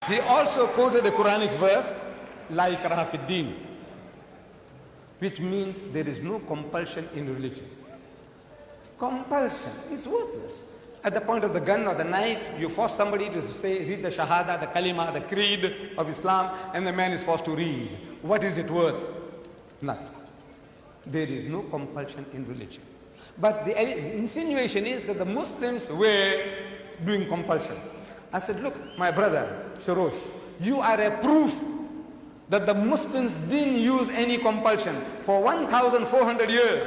He also quoted a Quranic verse, La ikraha fid din, which means there is no compulsion in religion. Compulsion is worthless. At the point of the gun or the knife, you force somebody to say, read the Shahada, the Kalima, the Creed of Islam, and the man is forced to read. What is it worth? Nothing. There is no compulsion in religion. But the insinuation is that the Muslims were doing compulsion. I said, look, my brother, Sharosh, you are a proof that the Muslims didn't use any compulsion for 1,400 years.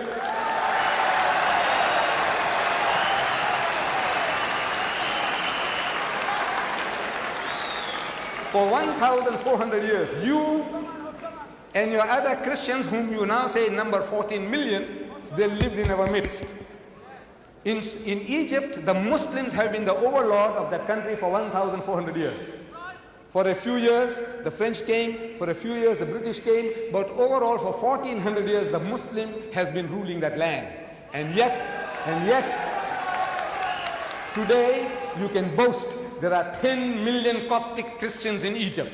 For 1,400 years, you and your other Christians, whom you now say number 14 million, they lived in our midst. In Egypt, the Muslims have been the overlord of that country for 1,400 years. For a few years, the French came, for a few years, the British came, but overall for 1,400 years, the Muslim has been ruling that land. And yet, today, you can boast there are 10 million Coptic Christians in Egypt.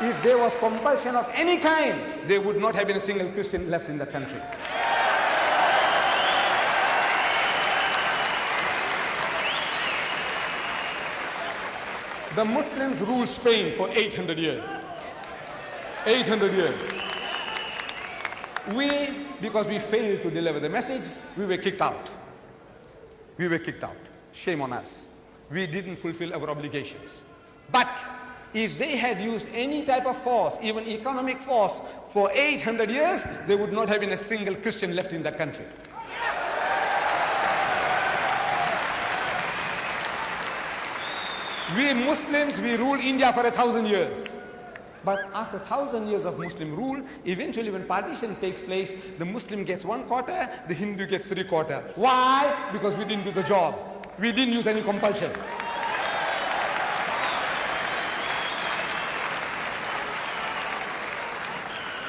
If there was compulsion of any kind, there would not have been a single Christian left in the country. The Muslims ruled Spain for 800 years. 800 years. We, because we failed to deliver the message, we were kicked out. We were kicked out. Shame on us. We didn't fulfill our obligations. But if they had used any type of force, even economic force, for 800 years, there would not have been a single Christian left in the country. We Muslims, we ruled India for 1,000 years. But after 1,000 years of Muslim rule, eventually when partition takes place, the Muslim gets 1/4, the Hindu gets 3/4. Why? Because we didn't do the job. We didn't use any compulsion.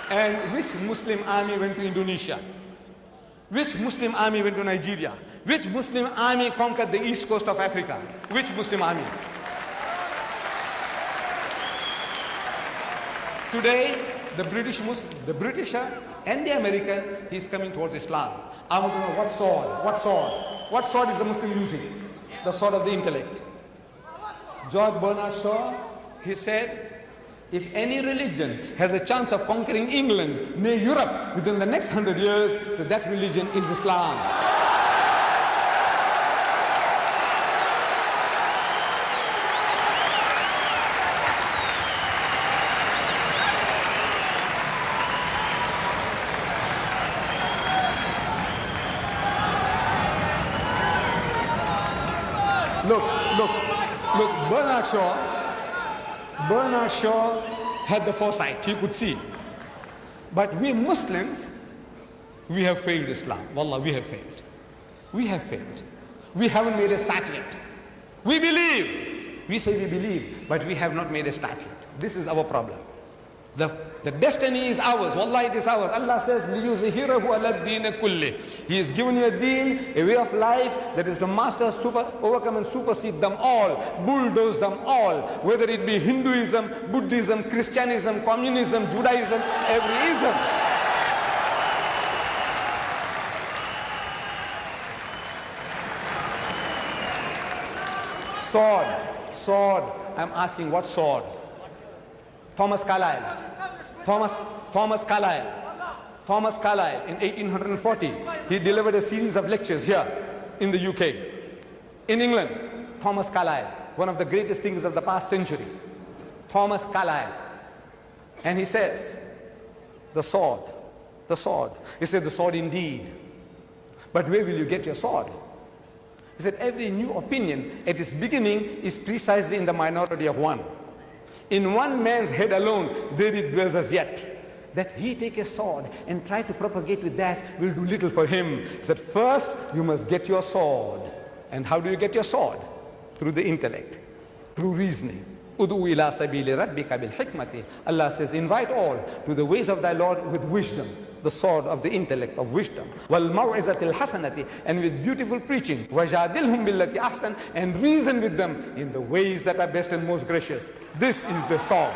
And which Muslim army went to Indonesia? Which Muslim army went to Nigeria? Which Muslim army conquered the east coast of Africa? Which Muslim army? Today, the Britisher and the American, he's coming towards Islam. I want to know what sword? What sword? What sword is the Muslim using? The sword of the intellect. George Bernard Shaw, he said, if any religion has a chance of conquering England, nay Europe, within the next 100 years, so that religion is Islam. Look, Bernard Shaw had the foresight, he could see. But we Muslims, we have failed Islam. Wallah, we have failed. We have failed. We haven't made a start yet. We believe. We say we believe, but we have not made a start yet. This is our problem. The destiny is ours. Wallah, it is ours. Allah says, لِيُزْهِرَهُ عَلَى الدِّينِ كُلِّهِ. He has given you a deen, a way of life that is to master, overcome and supersede them all, bulldoze them all, whether it be Hinduism, Buddhism, Christianism, communism, Judaism, every ism. Sword. I'm asking, what sword? Thomas Carlyle in 1840, he delivered a series of lectures here in the UK. In England, Thomas Carlyle, one of the greatest thinkers of the past century. Thomas Carlyle. And he says, the sword. He said, the sword indeed. But where will you get your sword? He said, every new opinion at its beginning is precisely in the minority of one. In one man's head alone, there it dwells as yet. That he take a sword and try to propagate with that will do little for him. He said, first you must get your sword. And how do you get your sword? Through the intellect, through reasoning, Udu ila sabili rabbika bil hikmati. Allah says, invite all to the ways of thy Lord with wisdom, the sword of the intellect of wisdom. Wal maw'izatil hasanati, and with beautiful preaching. Wajadilhum billati ahsan, and reason with them in the ways that are best and most gracious. This is the song.